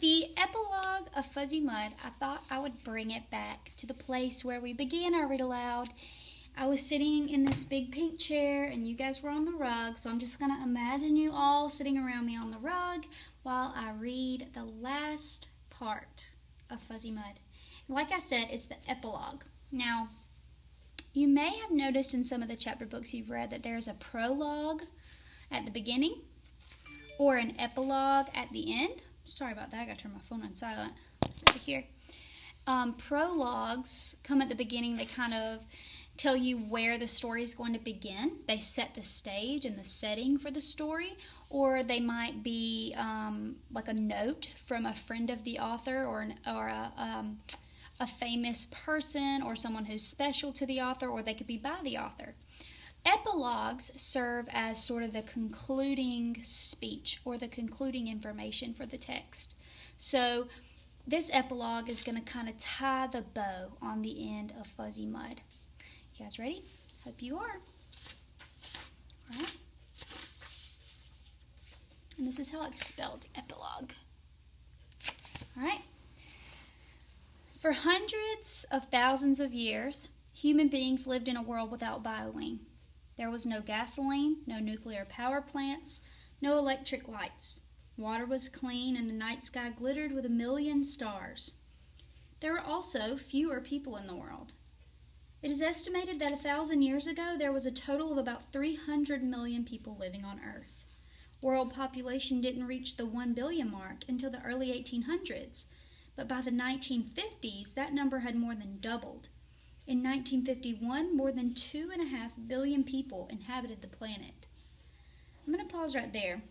the epilogue of Fuzzy Mud, I thought I would bring it back to the place where we began our read aloud. I was sitting in this big pink chair and you guys were on the rug, so I'm just going to imagine you all sitting around me on the rug while I read the last part of Fuzzy Mud. Like I said, it's the epilogue. Now, you may have noticed in some of the chapter books you've read that there's a prologue at the beginning or an epilogue at the end. Sorry about that, I got to turn my phone on silent over here. Prologues come at the beginning. They kind of tell you where the story is going to begin. They set the stage and the setting for the story, or they might be like a note from a friend of the author or a famous person or someone who's special to the author, or they could be by the author. Epilogues serve as sort of the concluding speech or the concluding information for the text. So this epilogue is going to kind of tie the bow on the end of Fuzzy Mud. You guys ready? Hope you are. All right. And this is how it's spelled, epilogue. All right. For hundreds of thousands of years, human beings lived in a world without bioline. There was no gasoline, no nuclear power plants, no electric lights. Water was clean and the night sky glittered with 1,000,000 stars. There were also fewer people in the world. It is estimated that 1,000 years ago there was a total of about 300 million people living on Earth. World population didn't reach the 1 billion mark until the early 1800s, but by the 1950s that number had more than doubled. In 1951, more than 2.5 billion people inhabited the planet. I'm going to pause right there.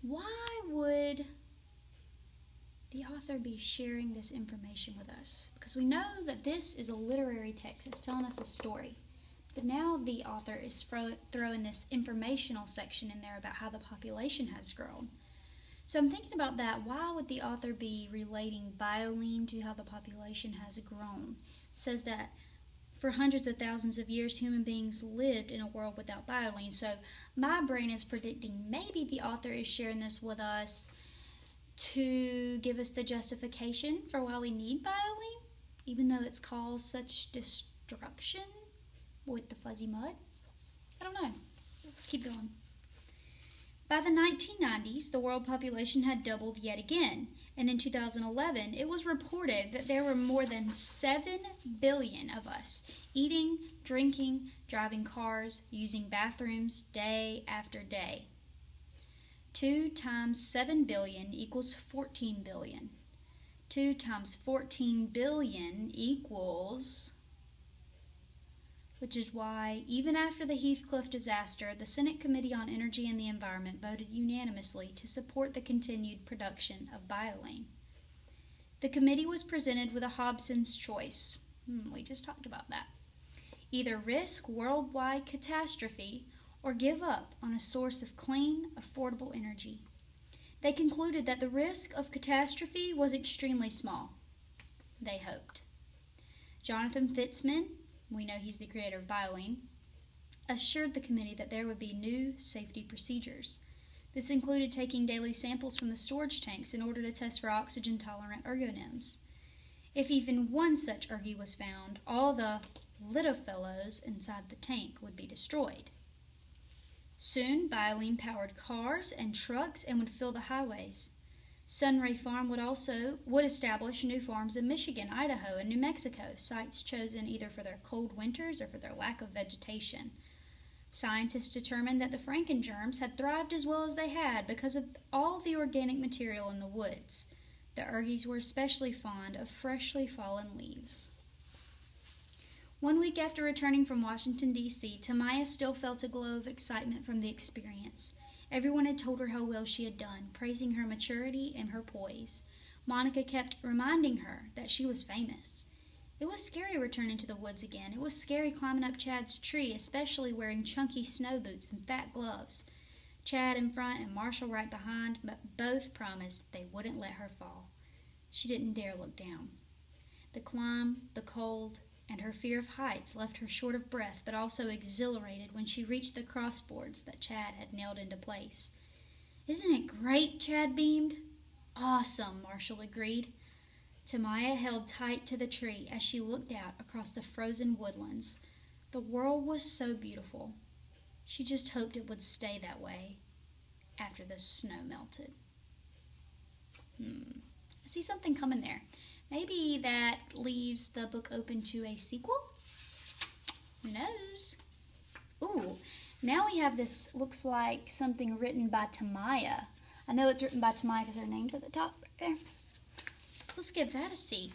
Why would the author be sharing this information with us? Because we know that this is a literary text. It's telling us a story. But now the author is throwing this informational section in there about how the population has grown. So I'm thinking about that. Why would the author be relating bioline to how the population has grown? It says that for hundreds of thousands of years, human beings lived in a world without bioline. So my brain is predicting maybe the author is sharing this with us to give us the justification for why we need bioline, even though it's caused such destruction with the Fuzzy Mud. I don't know. Let's keep going. By the 1990s, the world population had doubled yet again, and in 2011, it was reported that there were more than 7 billion of us eating, drinking, driving cars, using bathrooms day after day. 2 times 7 billion equals 14 billion. 2 times 14 billion equals... Which is why, even after the Heathcliff disaster, the Senate Committee on Energy and the Environment voted unanimously to support the continued production of bioline. The committee was presented with a Hobson's choice. We just talked about that. Either risk worldwide catastrophe or give up on a source of clean, affordable energy. They concluded that the risk of catastrophe was extremely small. They hoped. Jonathan Fitzman, we know he's the creator of bioline, assured the committee that there would be new safety procedures. This included taking daily samples from the storage tanks in order to test for oxygen-tolerant ergonisms. If even one such ergie was found, all the little fellows inside the tank would be destroyed. Soon, bioline powered cars and trucks and would fill the highways. Sunray Farm would establish new farms in Michigan, Idaho, and New Mexico, sites chosen either for their cold winters or for their lack of vegetation. Scientists determined that the frankengerms had thrived as well as they had because of all the organic material in the woods. The ergies were especially fond of freshly fallen leaves. 1 week after returning from Washington, D.C., Tamaya still felt a glow of excitement from the experience. Everyone had told her how well she had done, praising her maturity and her poise. Monica kept reminding her that she was famous. It was scary returning to the woods again. It was scary climbing up Chad's tree, especially wearing chunky snow boots and fat gloves. Chad in front and Marshall right behind, but both promised they wouldn't let her fall. She didn't dare look down. The climb, the cold, and her fear of heights left her short of breath, but also exhilarated when she reached the crossboards that Chad had nailed into place. "Isn't it great?" Chad beamed. awesome, Marshall agreed. Tamaya held tight to the tree as she looked out across the frozen woodlands. The world was so beautiful. She just hoped it would stay that way after the snow melted. I see something coming there. Maybe that leaves the book open to a sequel? Who knows? Ooh, now we have this, looks like something written by Tamaya. I know it's written by Tamaya because her name's at the top right there. So let's give that a see.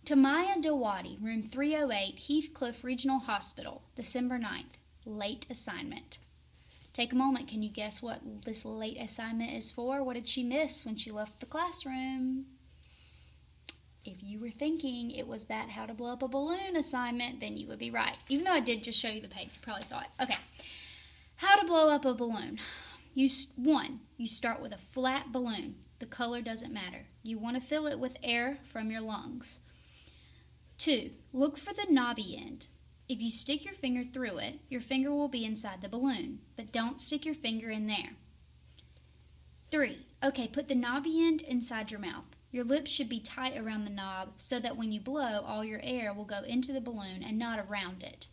Tamaya Dawadi, room 308, Heathcliff Regional Hospital, December 9th. Late assignment. Take a moment. Can you guess what this late assignment is for? What did she miss when she left the classroom? If you were thinking it was that how to blow up a balloon assignment, then you would be right. Even though I did just show you the page, you probably saw it. Okay. How to blow up a balloon. You start with a flat balloon. The color doesn't matter. You want to fill it with air from your lungs. 2, look for the knobby end. If you stick your finger through it, your finger will be inside the balloon, but don't stick your finger in there. 3, okay, put the knobby end inside your mouth. Your lips should be tight around the knob so that when you blow, all your air will go into the balloon and not around it.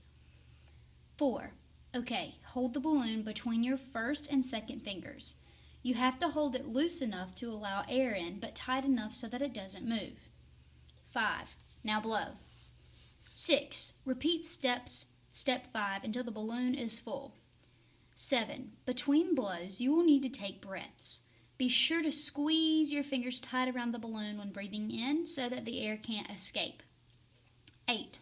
4, okay, hold the balloon between your first and second fingers. You have to hold it loose enough to allow air in, but tight enough so that it doesn't move. 5, now blow. 6, repeat step 5 until the balloon is full. 7, between blows, you will need to take breaths. Be sure to squeeze your fingers tight around the balloon when breathing in so that the air can't escape. 8,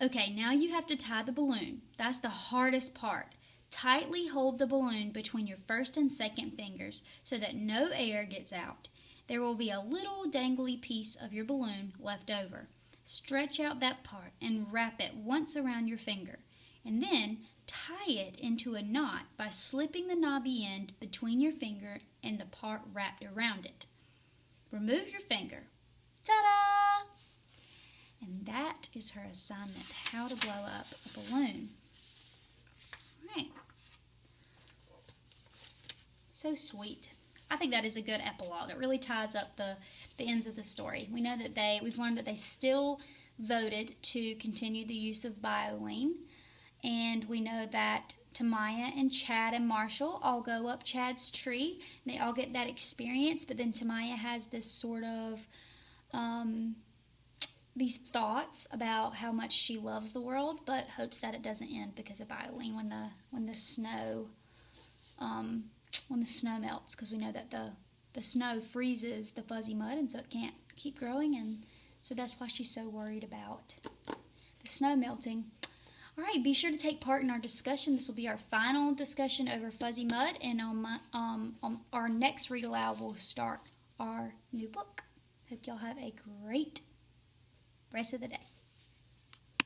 okay, now you have to tie the balloon. That's the hardest part. Tightly hold the balloon between your first and second fingers so that no air gets out. There will be a little dangly piece of your balloon left over. Stretch out that part and wrap it once around your finger, and then tie it into a knot by slipping the knobby end between your finger and the part wrapped around it. Remove your finger. Ta-da! And that is her assignment, how to blow up a balloon. All right. So sweet. I think that is a good epilogue. It really ties up the ends of the story. We know that we've learned that they still voted to continue the use of bioline, and we know that Tamaya and Chad and Marshall all go up Chad's tree. And they all get that experience, but then Tamaya has this sort of these thoughts about how much she loves the world, but hopes that it doesn't end because of bioline when the snow melts, because we know that the snow freezes the fuzzy mud, and so it can't keep growing, and so that's why she's so worried about the snow melting. All right, be sure to take part in our discussion. This will be our final discussion over fuzzy mud, and on our next read aloud, we'll start our new book. Hope y'all have a great rest of the day.